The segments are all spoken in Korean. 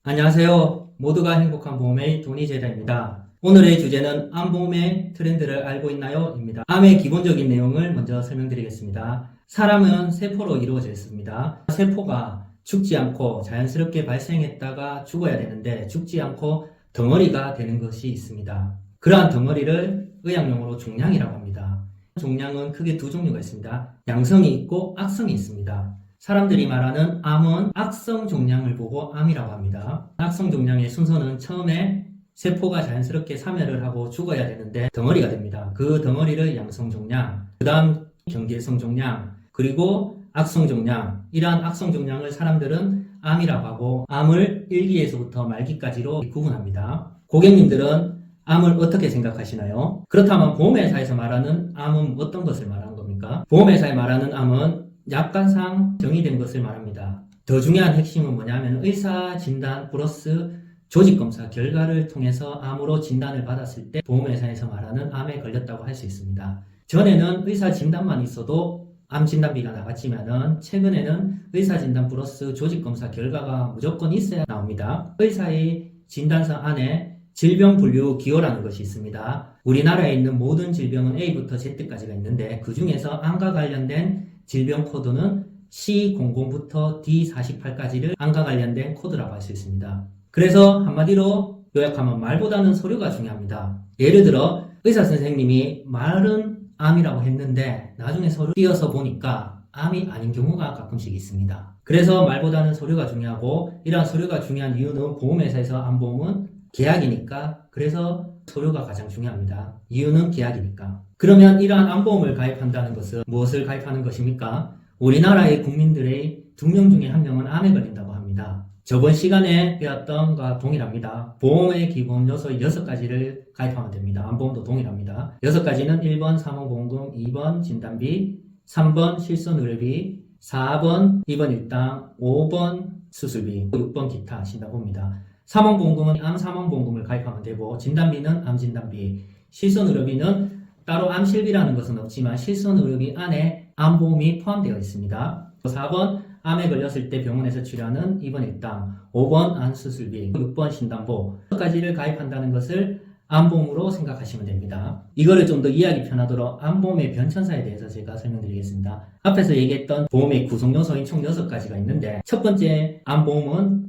안녕하세요. 모두가 행복한 보험의 돈이제자입니다. 오늘의 주제는 암보험의 트렌드를 알고 있나요? 입니다. 암의 기본적인 내용을 먼저 설명드리겠습니다. 사람은 세포로 이루어져 있습니다. 세포가 죽지 않고 자연스럽게 발생했다가 죽어야 되는데 죽지 않고 덩어리가 되는 것이 있습니다. 그러한 덩어리를 의학용어로 종양이라고 합니다. 종양은 크게 두 종류가 있습니다. 양성이 있고 악성이 있습니다. 사람들이 말하는 암은 악성 종양을 보고 암이라고 합니다. 악성 종양의 순서는 처음에 세포가 자연스럽게 사멸을 하고 죽어야 되는데 덩어리가 됩니다. 그 덩어리를 양성 종양, 그 다음 경계성 종양, 그리고 악성 종양. 이러한 악성 종양을 사람들은 암이라고 하고 암을 1기에서부터 말기까지로 구분합니다. 고객님들은 암을 어떻게 생각하시나요? 그렇다면 보험회사에서 말하는 암은 어떤 것을 말하는 겁니까? 보험회사에 말하는 암은 약관상 정의된 것을 말합니다. 더 중요한 핵심은 뭐냐면 의사 진단 플러스 조직검사 결과를 통해서 암으로 진단을 받았을 때 보험회사에서 말하는 암에 걸렸다고 할 수 있습니다. 전에는 의사 진단만 있어도 암 진단비가 나갔지만은 최근에는 의사 진단 플러스 조직검사 결과가 무조건 있어야 나옵니다. 의사의 진단서 안에 질병 분류 기호라는 것이 있습니다. 우리나라에 있는 모든 질병은 A부터 Z까지가 있는데 그 중에서 암과 관련된 질병 코드는 C00부터 D48까지를 암과 관련된 코드라고 할 수 있습니다. 그래서 한마디로 요약하면 말보다는 서류가 중요합니다. 예를 들어 의사 선생님이 말은 암이라고 했는데 나중에 서류 띄어서 보니까 암이 아닌 경우가 가끔씩 있습니다. 그래서 말보다는 서류가 중요하고 이러한 서류가 중요한 이유는 보험회사에서 암보험은 계약이니까 그래서 서류가 가장 중요합니다. 이유는 계약이니까. 그러면 이러한 암보험을 가입한다는 것은 무엇을 가입하는 것입니까? 우리나라의 국민들의 2명 중에 1명은 암에 걸린다고 합니다. 저번 시간에 배웠던 것과 동일합니다. 보험의 기본 요소 6가지를 가입하면 됩니다. 암보험도 동일합니다. 6가지는 1번 사망보험금, 2번 진단비, 3번 실손의료비, 4번 입원 일당, 5번 수술비, 6번 기타 신다봅니다. 사망보험금은 암사망보험금을 가입하면 되고 진단비는 암진단비, 실손의료비는 따로 암실비라는 것은 없지만 실손의료비 안에 암보험이 포함되어 있습니다. 4번 암에 걸렸을 때 병원에서 치료하는 입원 일당, 5번 암수술비, 6번 신담보 6가지를 가입한다는 것을 암보험으로 생각하시면 됩니다. 이거를 좀 더 이해하기 편하도록 암보험의 변천사에 대해서 제가 설명드리겠습니다. 앞에서 얘기했던 보험의 구성요소인 총 6가지가 있는데 첫 번째 암보험은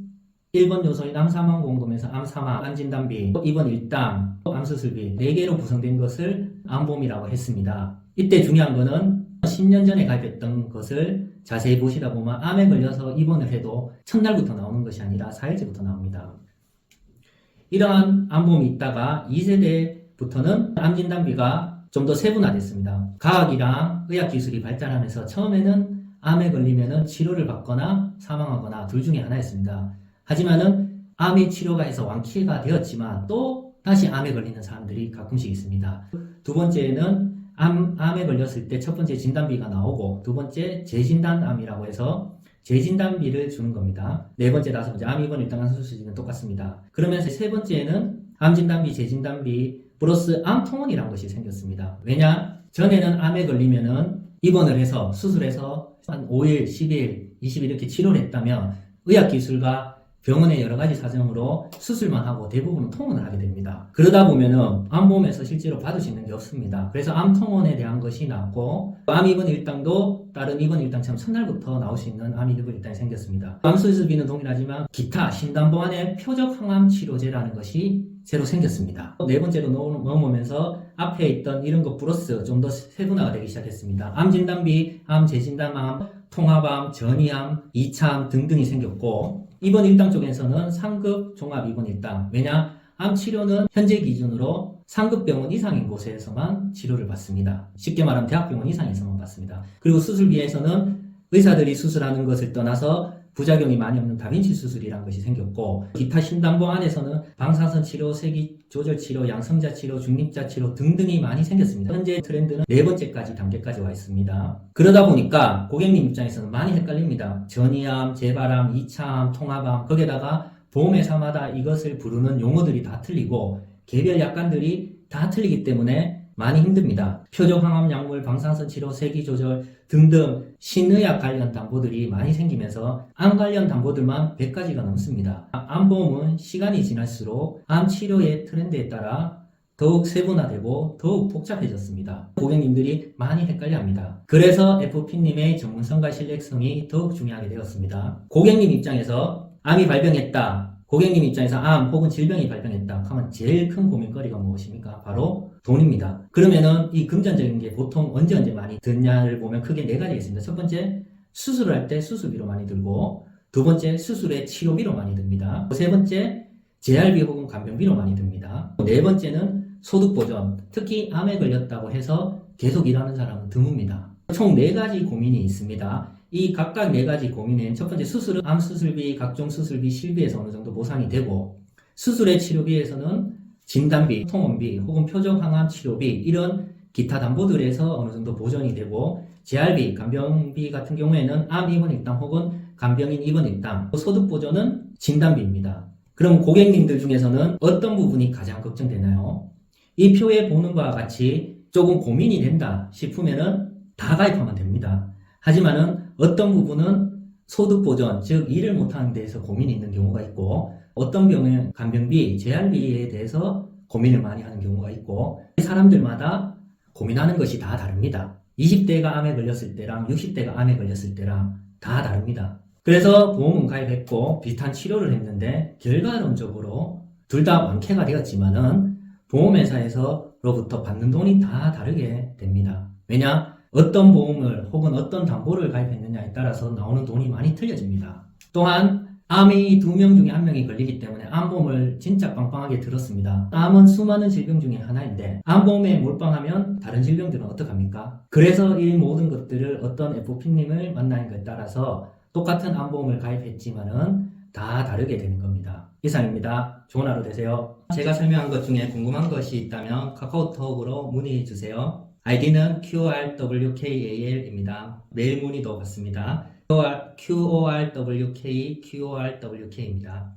1번 요소인 암사망보험금에서 암사망, 암진단비, 입원 일당, 암수술비 4개로 구성된 것을 암보험이라고 했습니다. 이때 중요한 거는 10년 전에 가입했던 것을 자세히 보시다 보면 암에 걸려서 입원을 해도 첫날부터 나오는 것이 아니라 4일째부터 나옵니다. 이러한 암보험이 있다가 2세대부터는 암진단비가 좀 더 세분화됐습니다. 과학이랑 의학기술이 발달하면서 처음에는 암에 걸리면 치료를 받거나 사망하거나 둘 중에 하나였습니다. 하지만은 암의 치료가 해서 완쾌가 되었지만 또 다시 암에 걸리는 사람들이 가끔씩 있습니다. 두 번째는 암에 걸렸을 때 첫 번째 진단비가 나오고 두 번째 재진단암이라고 해서 재진단비를 주는 겁니다. 네 번째, 다섯 번째 암 입원 일당 수술비는 똑같습니다. 그러면서 세 번째는 암진단비, 재진단비 플러스 암통원이라는 것이 생겼습니다. 왜냐? 전에는 암에 걸리면은 입원을 해서 수술해서 한 5일, 10일, 20일 이렇게 치료를 했다면 의학기술과 병원의 여러 가지 사정으로 수술만 하고 대부분은 통원을 하게 됩니다. 그러다 보면은 암보험에서 실제로 받을 수 있는 게 없습니다. 그래서 암통원에 대한 것이 나왔고 암 입원 일당도 다른 입원 일당처럼 첫날부터 나올 수 있는 암 입원 일당이 생겼습니다. 암수술비는 동일하지만 기타 신담보 안에 표적 항암 치료제라는 것이 새로 생겼습니다. 네 번째로 넘어오면서 앞에 있던 이런 것 플러스 좀 더 세분화가 되기 시작했습니다. 암 진단비, 암 재진단암, 통합암, 전이암, 2차암 등등이 생겼고 입원 일당 쪽에서는 상급 종합 입원 일당. 왜냐? 암 치료는 현재 기준으로 상급 병원 이상인 곳에서만 치료를 받습니다. 쉽게 말하면 대학병원 이상에서만 받습니다. 그리고 수술비에서는 의사들이 수술하는 것을 떠나서 부작용이 많이 없는 다빈치 수술이라는 것이 생겼고 기타 신담보 안에서는 방사선 치료, 세기 조절 치료, 양성자 치료, 중립자 치료 등등이 많이 생겼습니다. 현재 트렌드는 네 번째까지 단계까지 와 있습니다. 그러다 보니까 고객님 입장에서는 많이 헷갈립니다. 전이암, 재발암, 2차암, 통합암 거기에다가 보험회사마다 이것을 부르는 용어들이 다 틀리고 개별 약관들이 다 틀리기 때문에 많이 힘듭니다. 표적항암 약물, 방사선 치료, 세기 조절 등등 신의학 관련 담보들이 많이 생기면서 암 관련 담보들만 100가지가 넘습니다. 암보험은 시간이 지날수록 암 치료의 트렌드에 따라 더욱 세분화되고 더욱 복잡해졌습니다. 고객님들이 많이 헷갈려합니다. 그래서 FP님의 전문성과 신뢰성이 더욱 중요하게 되었습니다. 고객님 입장에서 암이 발병했다. 고객님 입장에서 암 혹은 질병이 발병했다 하면 제일 큰 고민거리가 무엇입니까? 바로 돈입니다. 그러면은 이 금전적인 게 보통 언제 많이 드냐를 보면 크게 4가지가 있습니다. 첫 번째, 수술을 할 때 수술비로 많이 들고, 두 번째, 수술의 치료비로 많이 듭니다. 세 번째, 재활비 혹은 간병비로 많이 듭니다. 네 번째는 소득보전, 특히 암에 걸렸다고 해서 계속 일하는 사람은 드뭅니다. 총 4가지 고민이 있습니다. 이 각각 4가지 고민은 첫 번째 수술은 암 수술비, 각종 수술비, 실비에서 어느 정도 보상이 되고, 수술의 치료비에서는 진단비, 통원비 혹은 표적항암 치료비 이런 기타 담보들에서 어느 정도 보전이 되고, 재활비, 간병비 같은 경우에는 암 입원 일당 혹은 간병인 입원 일당, 소득보전은 진단비입니다. 그럼 고객님들 중에서는 어떤 부분이 가장 걱정되나요? 이 표에 보는 바와 같이 조금 고민이 된다 싶으면은 다 가입하면 됩니다. 하지만은 어떤 부분은 소득보전, 즉 일을 못하는 데에서 고민이 있는 경우가 있고, 어떤 경우에는 간병비, 재활비에 대해서 고민을 많이 하는 경우가 있고, 사람들마다 고민하는 것이 다 다릅니다. 20대가 암에 걸렸을 때랑 60대가 암에 걸렸을 때랑 다 다릅니다. 그래서 보험은 가입했고 비슷한 치료를 했는데 결과론적으로 둘 다 완쾌가 되었지만은 보험회사에서로부터 받는 돈이 다 다르게 됩니다. 왜냐? 어떤 보험을 혹은 어떤 담보를 가입했느냐에 따라서 나오는 돈이 많이 틀려집니다. 또한 암이 2명 중에 1명이 걸리기 때문에 암보험을 진짜 빵빵하게 들었습니다. 암은 수많은 질병 중에 하나인데 암보험에 몰빵하면 다른 질병들은 어떡합니까? 그래서 이 모든 것들을 어떤 FP님을 만나는 것에 따라서 똑같은 암보험을 가입했지만은 다 다르게 되는 겁니다. 이상입니다. 좋은 하루 되세요. 제가 설명한 것 중에 궁금한 것이 있다면 카카오톡으로 문의 주세요. 아이디는 QORWKAL입니다. 메일 문의도 받습니다. QORWK입니다.